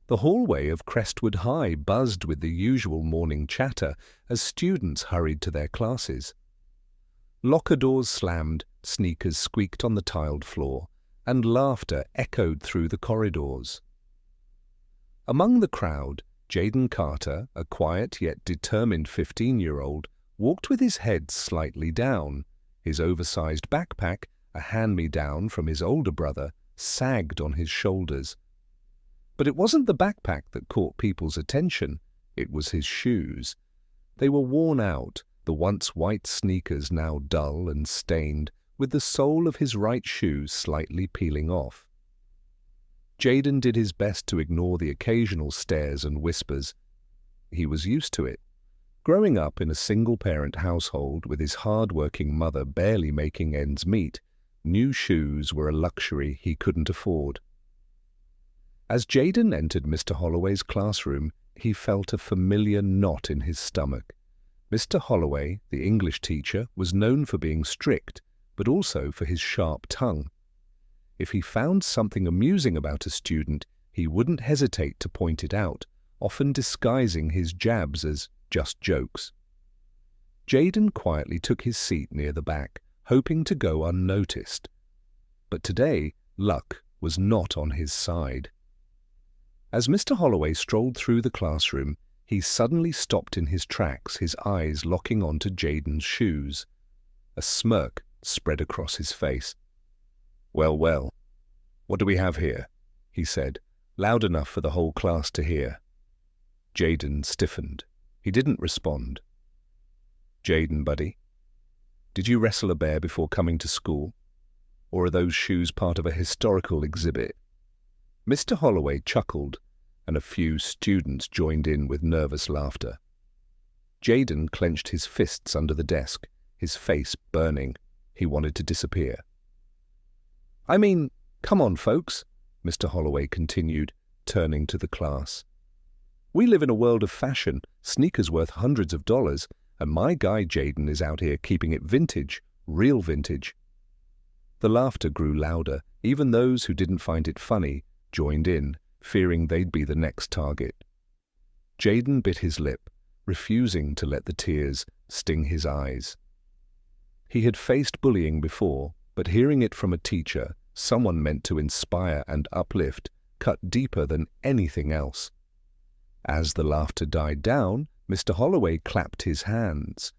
The hallway of Crestwood High buzzed with the usual morning chatter as students hurried to their classes. Locker doors slammed, sneakers squeaked on the tiled floor, and laughter echoed through the corridors. Among the crowd, Jaden Carter, a quiet yet determined 15-year-old, walked with his head slightly down. His oversized backpack, a hand-me-down from his older brother, sagged on his shoulders. But it wasn't the backpack that caught people's attention, it was his shoes. They were worn out, the once white sneakers now dull and stained, with the sole of his right shoe slightly peeling off. Jaden did his best to ignore the occasional stares and whispers. He was used to it. Growing up in a single-parent household with his hard-working mother barely making ends meet, new shoes were a luxury he couldn't afford. As Jaden entered Mr. Holloway's classroom, he felt a familiar knot in his stomach. Mr. Holloway, the English teacher, was known for being strict, but also for his sharp tongue. If he found something amusing about a student, he wouldn't hesitate to point it out, often disguising his jabs as just jokes. Jaden quietly took his seat near the back, hoping to go unnoticed. But today, luck was not on his side. As Mr. Holloway strolled through the classroom, he suddenly stopped in his tracks, his eyes locking onto Jaden's shoes. A smirk spread across his face. "Well, well, what do we have here?" he said, loud enough for the whole class to hear. Jaden stiffened. He didn't respond. "Jaden, buddy, did you wrestle a bear before coming to school? Or are those shoes part of a historical exhibit?" Mr. Holloway chuckled, and a few students joined in with nervous laughter. Jaden clenched his fists under the desk, his face burning. He wanted to disappear. "I mean, come on, folks," Mr. Holloway continued, turning to the class. "We live in a world of fashion, sneakers worth hundreds of dollars, and my guy Jaden is out here keeping it vintage, real vintage." The laughter grew louder. Even those who didn't find it funny joined in, fearing they'd be the next target. Jaden bit his lip, refusing to let the tears sting his eyes. He had faced bullying before, but hearing it from a teacher, someone meant to inspire and uplift, cut deeper than anything else. As the laughter died down, Mr. Holloway clapped his hands.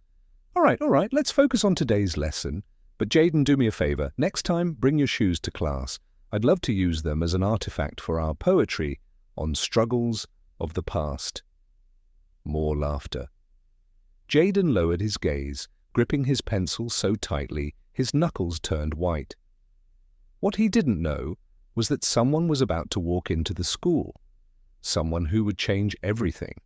All right, let's focus on today's lesson. But Jaden, do me a favor. Next time, bring your shoes to class. I'd love to use them as an artifact for our poetry on struggles of the past." More laughter. Jaden lowered his gaze, gripping his pencil so tightly his knuckles turned white. What he didn't know was that someone was about to walk into the school, someone who would change everything.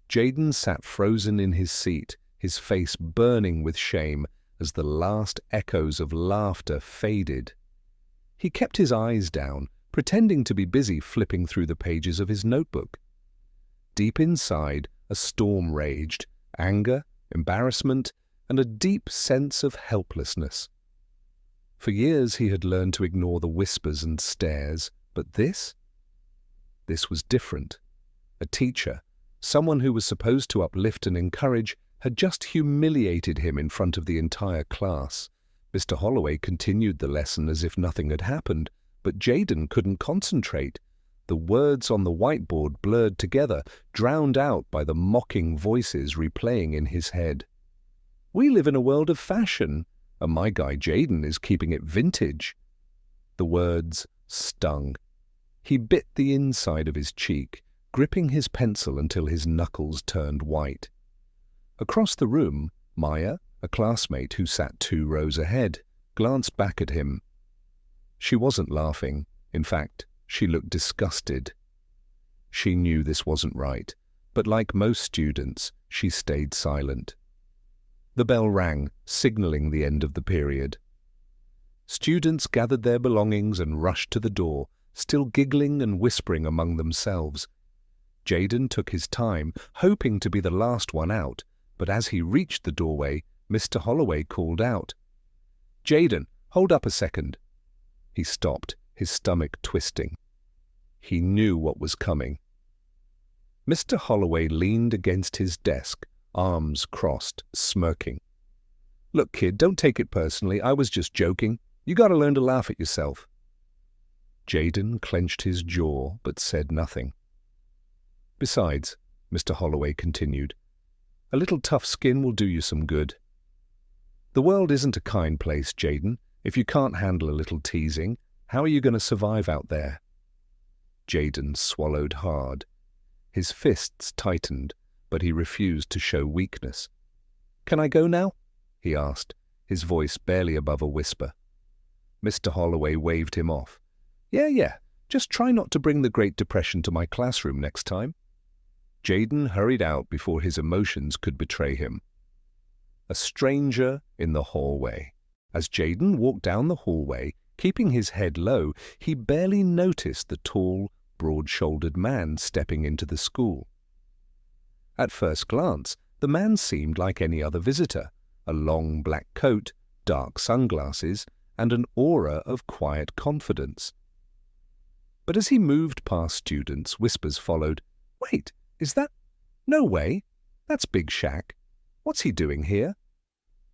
Jaden sat frozen in his seat, his face burning with shame as the last echoes of laughter faded. He kept his eyes down, pretending to be busy flipping through the pages of his notebook. Deep inside, a storm raged, anger, embarrassment, and a deep sense of helplessness. For years he had learned to ignore the whispers and stares, but this was different. A teacher, someone who was supposed to uplift and encourage, had just humiliated him in front of the entire class. Mr. Holloway continued the lesson as if nothing had happened, but Jaden couldn't concentrate. The words on the whiteboard blurred together, drowned out by the mocking voices replaying in his head. "We live in a world of fashion, and my guy Jaden is keeping it vintage." The words stung. He bit the inside of his cheek, gripping his pencil until his knuckles turned white. Across the room, Maya, a classmate who sat 2 rows ahead, glanced back at him. She wasn't laughing. In fact, she looked disgusted. She knew this wasn't right, but like most students, she stayed silent. The bell rang, signaling the end of the period. Students gathered their belongings and rushed to the door, still giggling and whispering among themselves. Jaden took his time, hoping to be the last one out, but as he reached the doorway, Mr. Holloway called out, "Jaden, hold up a second." He stopped, his stomach twisting. He knew what was coming. Mr. Holloway leaned against his desk, arms crossed, smirking. "Look, kid, don't take it personally. I was just joking. You gotta learn to laugh at yourself." Jaden clenched his jaw but said nothing. "Besides," Mr. Holloway continued, "a little tough skin will do you some good. The world isn't a kind place, Jaden. If you can't handle a little teasing, how are you going to survive out there?" Jaden swallowed hard. His fists tightened, but he refused to show weakness. "Can I go now?" he asked, his voice barely above a whisper. Mr. Holloway waved him off. Yeah, just try not to bring the Great Depression to my classroom next time." Jaden hurried out before his emotions could betray him. A stranger in the hallway. As Jaden walked down the hallway, keeping his head low, he barely noticed the tall, broad-shouldered man stepping into the school. At first glance, the man seemed like any other visitor, a long black coat, dark sunglasses, and an aura of quiet confidence. But as he moved past students, whispers followed. "Wait, is that? No way! That's Big Shaq. What's he doing here?"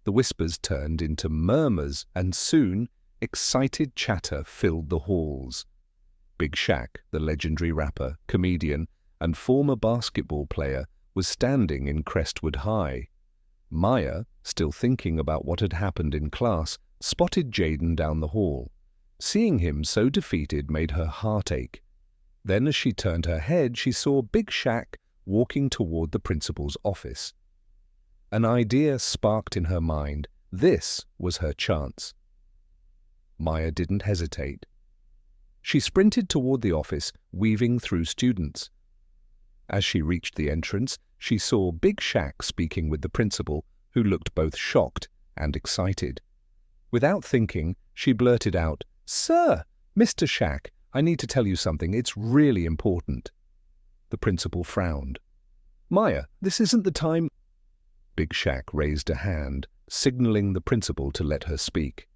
The whispers turned into murmurs, and soon excited chatter filled the halls. Big Shaq, the legendary rapper, comedian, and former basketball player, was standing in Crestwood High. Maya, still thinking about what had happened in class, spotted Jaden down the hall. Seeing him so defeated made her heart ache. Then as she turned her head, she saw Big Shaq walking toward the principal's office. An idea sparked in her mind. This was her chance. Maya didn't hesitate. She sprinted toward the office, weaving through students. As she reached the entrance, she saw Big Shaq speaking with the principal, who looked both shocked and excited. Without thinking, she blurted out, "Sir, Mr. Shaq, I need to tell you something. It's really important." The principal frowned. "Maya, this isn't the time." Big Shaq raised a hand, signaling the principal to let her speak.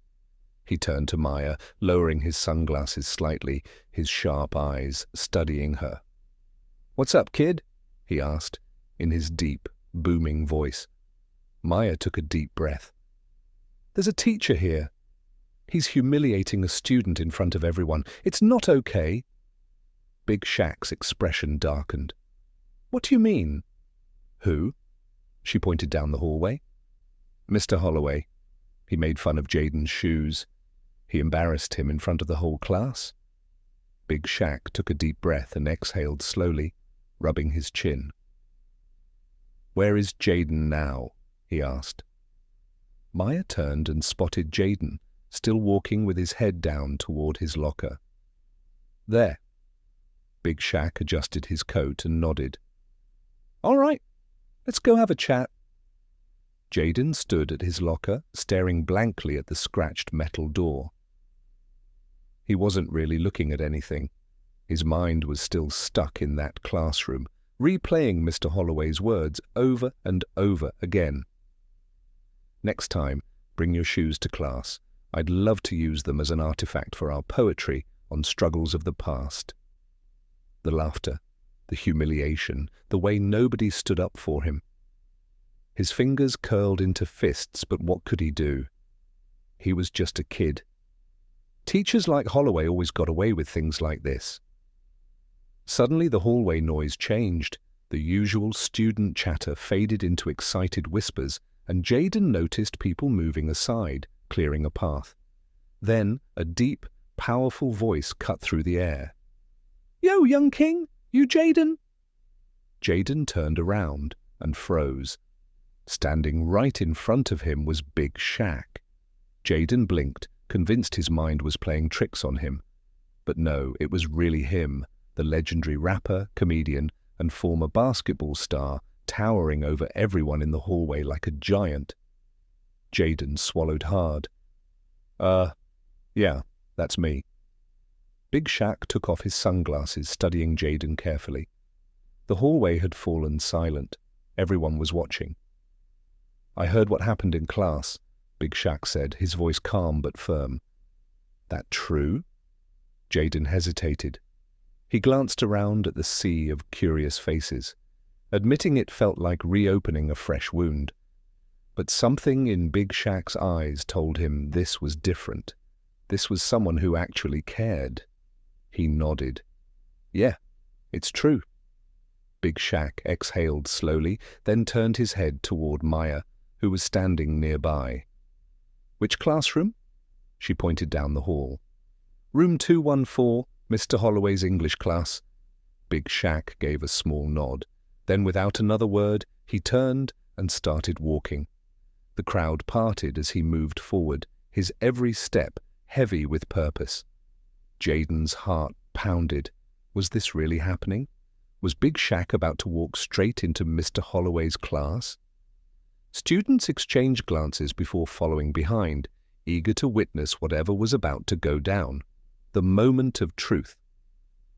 He turned to Maya, lowering his sunglasses slightly, his sharp eyes studying her. "What's up, kid?" he asked, in his deep, booming voice. Maya took a deep breath. "There's a teacher here. He's humiliating a student in front of everyone. It's not okay." Big Shaq's expression darkened. "What do you mean?" "Who?" She pointed down the hallway. "Mr. Holloway. He made fun of Jaden's shoes. He embarrassed him in front of the whole class." Big Shaq took a deep breath and exhaled slowly, rubbing his chin. "Where is Jaden now?" he asked. Maya turned and spotted Jaden, still walking with his head down toward his locker. "There." Big Shaq adjusted his coat and nodded. "All right, let's go have a chat." Jaden stood at his locker, staring blankly at the scratched metal door. He wasn't really looking at anything. His mind was still stuck in that classroom, replaying Mr. Holloway's words over and over again. "Next time, bring your shoes to class. I'd love to use them as an artifact for our poetry on struggles of the past." The laughter, the humiliation, the way nobody stood up for him. His fingers curled into fists, but what could he do? He was just a kid. Teachers like Holloway always got away with things like this. Suddenly the hallway noise changed. The usual student chatter faded into excited whispers, and Jaden noticed people moving aside, clearing a path. Then a deep, powerful voice cut through the air. "Yo, young king, you Jaden?" Jaden turned around and froze. Standing right in front of him was Big Shaq. Jaden blinked, convinced his mind was playing tricks on him. But no, it was really him, the legendary rapper, comedian, and former basketball star, towering over everyone in the hallway like a giant. Jaden swallowed hard. Yeah, that's me." Big Shaq took off his sunglasses, studying Jaden carefully. The hallway had fallen silent. Everyone was watching. "I heard what happened in class," Big Shaq said, his voice calm but firm. "That true?" Jaden hesitated. He glanced around at the sea of curious faces, admitting it felt like reopening a fresh wound. But something in Big Shaq's eyes told him this was different. This was someone who actually cared. He nodded. "Yeah, it's true." Big Shaq exhaled slowly, then turned his head toward Maya, who was standing nearby. "Which classroom?" She pointed down the hall. "Room 214, Mr. Holloway's English class." Big Shaq gave a small nod. Then, without another word, he turned and started walking. The crowd parted as he moved forward, his every step heavy with purpose. Jaden's heart pounded. Was this really happening? Was Big Shaq about to walk straight into Mr. Holloway's class? Students exchanged glances before following behind, eager to witness whatever was about to go down. The moment of truth.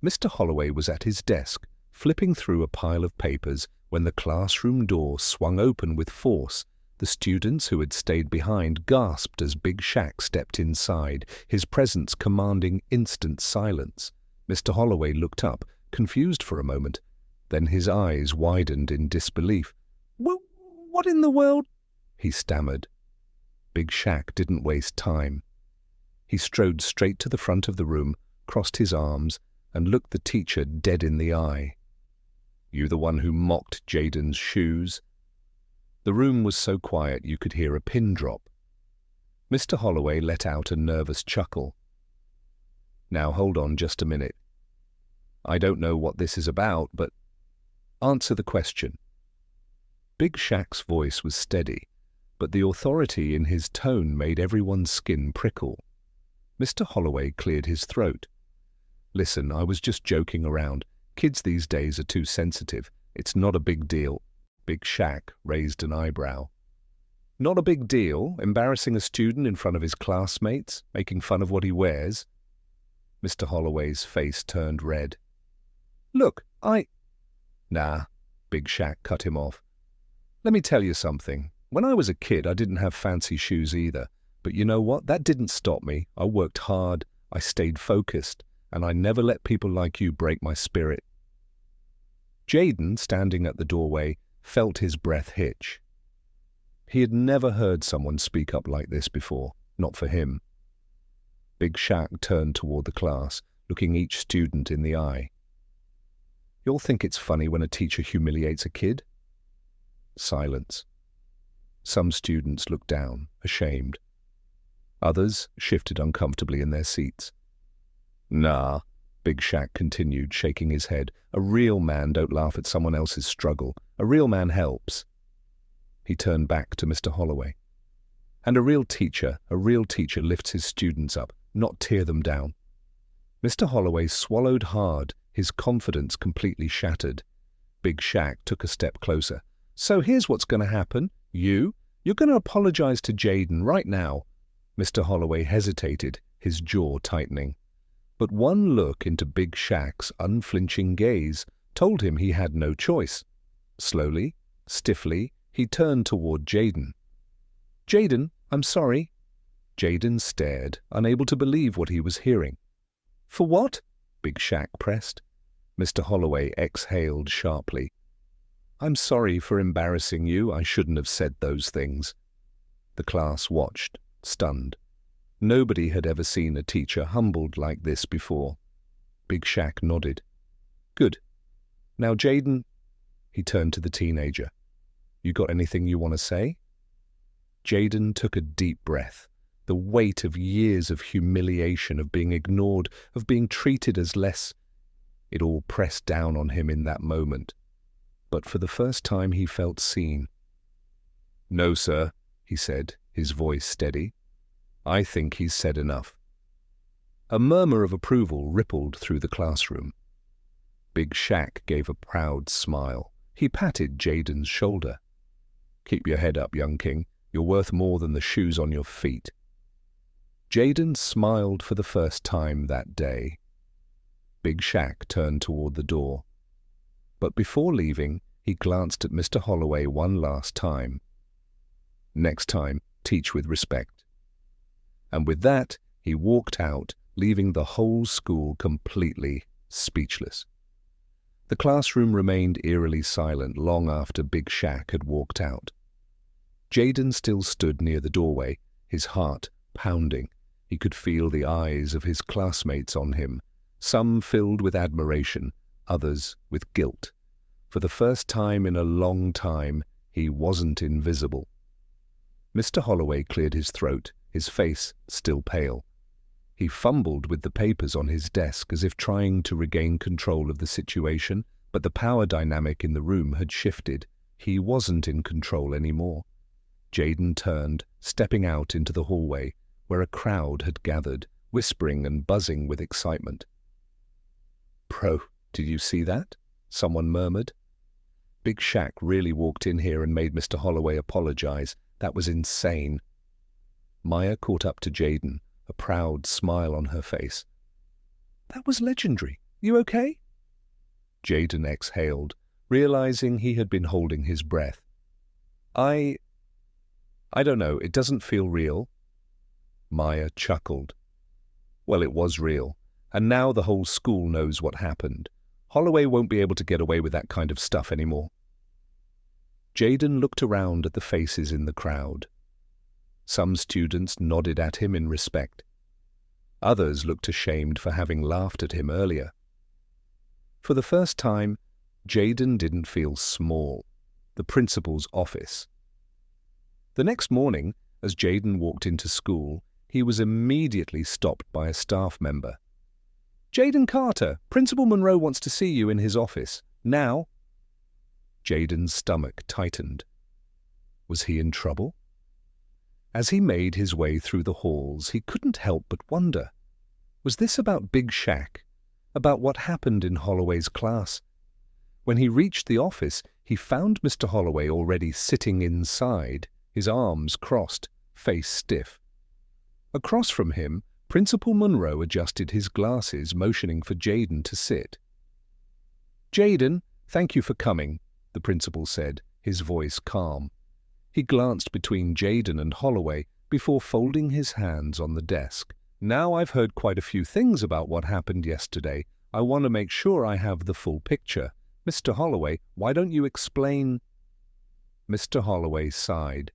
Mr. Holloway was at his desk, flipping through a pile of papers when the classroom door swung open with force. The students who had stayed behind gasped as Big Shaq stepped inside, his presence commanding instant silence. Mr. Holloway looked up, confused for a moment. Then his eyes widened in disbelief. What in the world?" he stammered. Big Shaq didn't waste time. He strode straight to the front of the room, crossed his arms, and looked the teacher dead in the eye. "You the one who mocked Jaden's shoes?" The room was so quiet you could hear a pin drop. Mr. Holloway let out a nervous chuckle. "Now hold on just a minute. I don't know what this is about, but answer the question." Big Shaq's voice was steady, but the authority in his tone made everyone's skin prickle. Mr. Holloway cleared his throat. "Listen, I was just joking around. Kids these days are too sensitive. It's not a big deal." Big Shaq raised an eyebrow. "Not a big deal, embarrassing a student in front of his classmates, making fun of what he wears?" Mr. Holloway's face turned red. "Look, Nah," Big Shaq cut him off. "Let me tell you something. When I was a kid, I didn't have fancy shoes either. But you know what? That didn't stop me. I worked hard, I stayed focused, and I never let people like you break my spirit." Jaden, standing at the doorway, felt his breath hitch. He had never heard someone speak up like this before, not for him. Big Shaq turned toward the class, looking each student in the eye. "You'll think it's funny when a teacher humiliates a kid?" Silence. Some students looked down, ashamed. Others shifted uncomfortably in their seats. "Nah," Big Shaq continued, shaking his head. "A real man don't laugh at someone else's struggle. A real man helps." He turned back to Mr. Holloway. "And a real teacher lifts his students up, not tear them down." Mr. Holloway swallowed hard, his confidence completely shattered. Big Shaq took a step closer. "So here's what's going to happen. You're going to apologize to Jaden right now." Mr. Holloway hesitated, his jaw tightening. But one look into Big Shaq's unflinching gaze told him he had no choice. Slowly, stiffly, he turned toward Jaden. "Jaden, I'm sorry." Jaden stared, unable to believe what he was hearing. "For what?" Big Shaq pressed. Mr. Holloway exhaled sharply. "I'm sorry for embarrassing you. I shouldn't have said those things." The class watched, stunned. Nobody had ever seen a teacher humbled like this before. Big Shaq nodded. "Good. Now, Jaden," he turned to the teenager, "you got anything you want to say?" Jaden took a deep breath. The weight of years of humiliation, of being ignored, of being treated as less, it all pressed down on him in that moment. But for the first time he felt seen. "No, sir," he said, his voice steady. "I think he's said enough." A murmur of approval rippled through the classroom. Big Shaq gave a proud smile. He patted Jaden's shoulder. "Keep your head up, young king. You're worth more than the shoes on your feet." Jaden smiled for the first time that day. Big Shaq turned toward the door. But before leaving, he glanced at Mr. Holloway one last time. "Next time, teach with respect." And with that, he walked out, leaving the whole school completely speechless. The classroom remained eerily silent long after Big Shaq had walked out. Jaden still stood near the doorway, his heart pounding. He could feel the eyes of his classmates on him, some filled with admiration, others with guilt. For the first time in a long time, he wasn't invisible. Mr. Holloway cleared his throat, his face still pale. He fumbled with the papers on his desk as if trying to regain control of the situation, but the power dynamic in the room had shifted. He wasn't in control anymore. Jaden turned, stepping out into the hallway, where a crowd had gathered, whispering and buzzing with excitement. "Bro, did you see that?" someone murmured. "Big Shaq really walked in here and made Mr. Holloway apologize. That was insane." Maya caught up to Jaden, a proud smile on her face. "That was legendary. You okay?" Jaden exhaled, realizing he had been holding his breath. I don't know, it doesn't feel real." Maya chuckled. "Well, it was real, and now the whole school knows what happened. Holloway won't be able to get away with that kind of stuff anymore." Jaden looked around at the faces in the crowd. Some students nodded at him in respect. Others looked ashamed for having laughed at him earlier. For the first time, Jaden didn't feel small. The principal's office. The next morning, as Jaden walked into school, he was immediately stopped by a staff member. "Jaden Carter, Principal Monroe wants to see you in his office. Now." Jaden's stomach tightened. Was he in trouble? As he made his way through the halls, he couldn't help but wonder. Was this about Big Shaq? About what happened in Holloway's class? When he reached the office, he found Mr. Holloway already sitting inside, his arms crossed, face stiff. Across from him, Principal Monroe adjusted his glasses, motioning for Jaden to sit. "Jaden, thank you for coming," the principal said, his voice calm. He glanced between Jaden and Holloway before folding his hands on the desk. "Now I've heard quite a few things about what happened yesterday. I want to make sure I have the full picture. Mr. Holloway, why don't you explain?" Mr. Holloway sighed.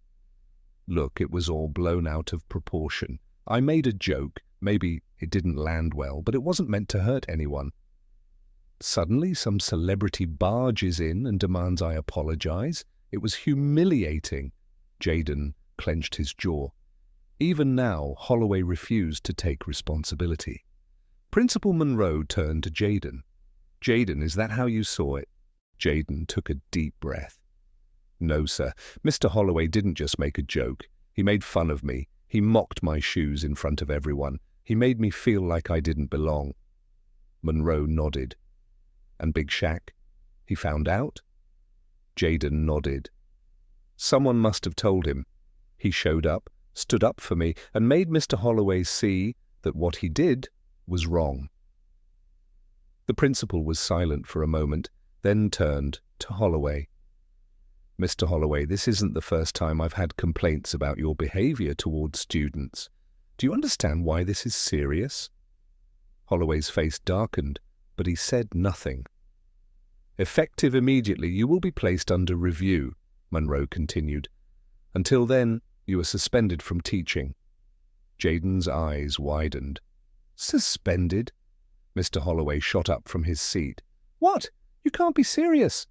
"Look, it was all blown out of proportion. I made a joke. Maybe it didn't land well, but it wasn't meant to hurt anyone. Suddenly some celebrity barges in and demands I apologize. It was humiliating." Jaden clenched his jaw. Even now, Holloway refused to take responsibility. Principal Monroe turned to Jaden. "Jaden, is that how you saw it?" Jaden took a deep breath. "No, sir. Mr. Holloway didn't just make a joke. He made fun of me. He mocked my shoes in front of everyone. He made me feel like I didn't belong." Monroe nodded. "And Big Shaq? He found out?" Jaden nodded. "Someone must have told him. He showed up, stood up for me, and made Mr. Holloway see that what he did was wrong." The principal was silent for a moment, then turned to Holloway. "Mr. Holloway, this isn't the first time I've had complaints about your behavior towards students. Do you understand why this is serious?" Holloway's face darkened, but he said nothing. "Effective immediately, you will be placed under review," Monroe continued. "Until then, you are suspended from teaching." Jaden's eyes widened. "Suspended?" Mr. Holloway shot up from his seat. "What? You can't be serious."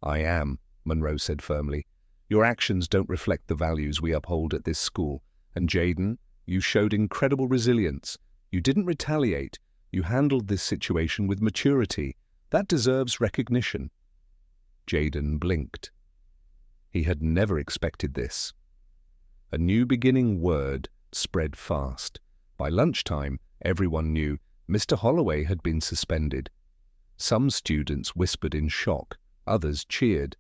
"I am," Monroe said firmly. "Your actions don't reflect the values we uphold at this school. And Jaden, you showed incredible resilience. You didn't retaliate. You handled this situation with maturity. That deserves recognition." Jaden blinked. He had never expected this. A new beginning word spread fast. By lunchtime, everyone knew Mr. Holloway had been suspended. Some students whispered in shock, others cheered.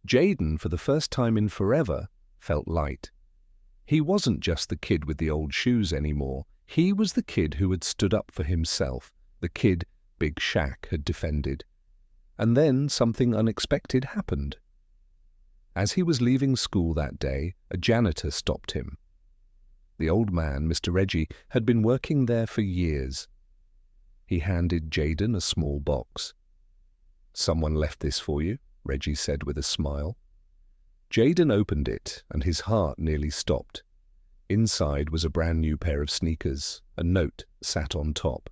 Jaden, for the first time in forever, felt light. He wasn't just the kid with the old shoes anymore. He was the kid who had stood up for himself, the kid Big Shaq had defended. And then something unexpected happened. As he was leaving school that day, a janitor stopped him. The old man, Mr. Reggie, had been working there for years. He handed Jayden a small box. "Someone left this for you," Reggie said with a smile. Jayden opened it, and his heart nearly stopped. Inside was a brand new pair of sneakers. A note sat on top.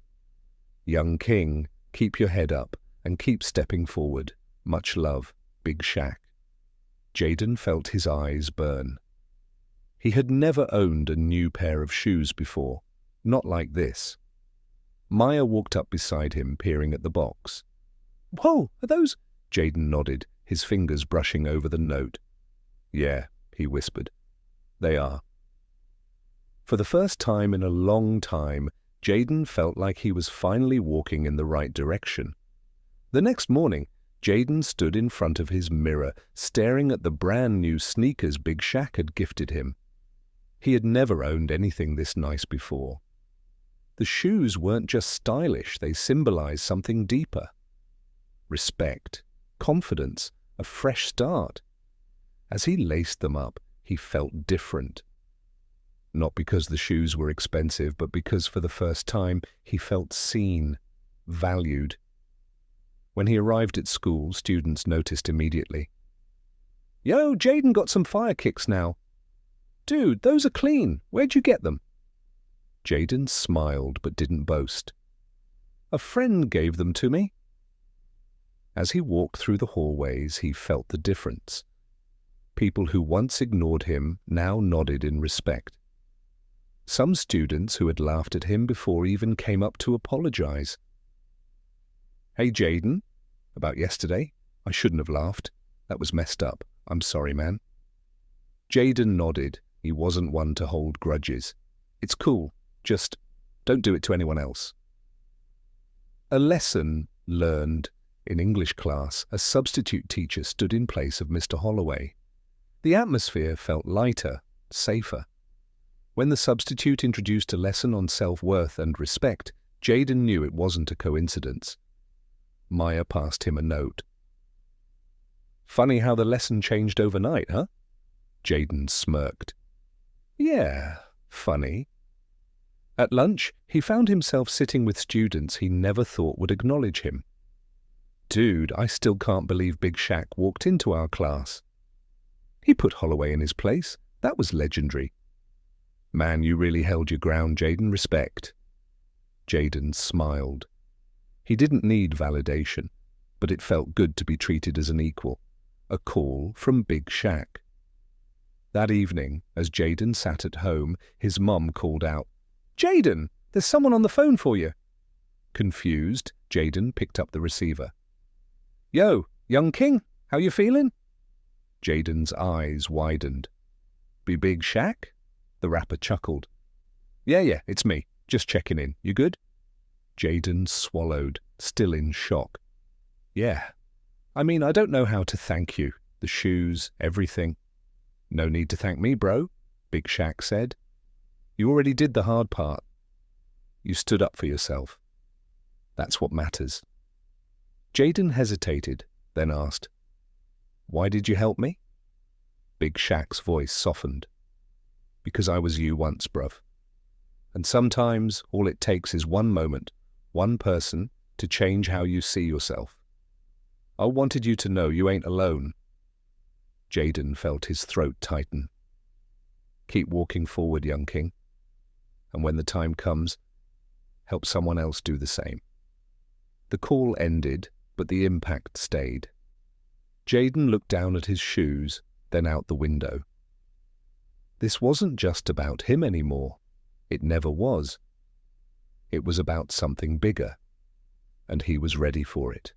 "Young King, keep your head up and keep stepping forward. Much love, Big Shaq." Jayden felt his eyes burn. He had never owned a new pair of shoes before, not like this. Maya walked up beside him, peering at the box. "Whoa, are those—" Jayden nodded, his fingers brushing over the note. "Yeah," he whispered. "They are." For the first time in a long time, Jayden felt like he was finally walking in the right direction. The next morning, Jayden stood in front of his mirror, staring at the brand new sneakers Big Shaq had gifted him. He had never owned anything this nice before. The shoes weren't just stylish, they symbolized something deeper. Respect, confidence, a fresh start. As he laced them up, he felt different. Not because the shoes were expensive, but because for the first time he felt seen, valued. When he arrived at school, students noticed immediately. "Yo, Jayden got some fire kicks now." "Dude, those are clean. Where'd you get them?" Jayden smiled but didn't boast. "A friend gave them to me." As he walked through the hallways, he felt the difference. People who once ignored him now nodded in respect. Some students who had laughed at him before even came up to apologize. "Hey, Jayden, about yesterday, I shouldn't have laughed. That was messed up. I'm sorry, man." Jayden nodded. He wasn't one to hold grudges. "It's cool. Just don't do it to anyone else." A lesson learned in English class, a substitute teacher stood in place of Mr. Holloway. The atmosphere felt lighter, safer. When the substitute introduced a lesson on self-worth and respect, Jayden knew it wasn't a coincidence. Maya passed him a note. "Funny how the lesson changed overnight, huh?" Jayden smirked. "Yeah, funny." At lunch, he found himself sitting with students he never thought would acknowledge him. "Dude, I still can't believe Big Shaq walked into our class." "He put Holloway in his place. That was legendary." "Man, you really held your ground, Jayden. Respect." Jayden smiled. He didn't need validation, but it felt good to be treated as an equal. A call from Big Shaq. That evening, as Jayden sat at home, his mum called out, "Jayden, there's someone on the phone for you." Confused, Jayden picked up the receiver. "Yo, young king, how you feeling?" Jayden's eyes widened. "Be Big Shaq?" The rapper chuckled. Yeah, it's me. Just checking in. You good?" Jayden swallowed, still in shock. "Yeah. I mean, I don't know how to thank you. The shoes, everything." "No need to thank me, bro," Big Shaq said. "You already did the hard part. You stood up for yourself. That's what matters." Jayden hesitated, then asked, "Why did you help me?" Big Shaq's voice softened. "Because I was you once, bruv. And sometimes all it takes is one moment, one person, to change how you see yourself. I wanted you to know you ain't alone." Jayden felt his throat tighten. "Keep walking forward, young king. And when the time comes, help someone else do the same." The call ended, but the impact stayed. Jayden looked down at his shoes, then out the window. This wasn't just about him anymore. It never was. It was about something bigger, and he was ready for it.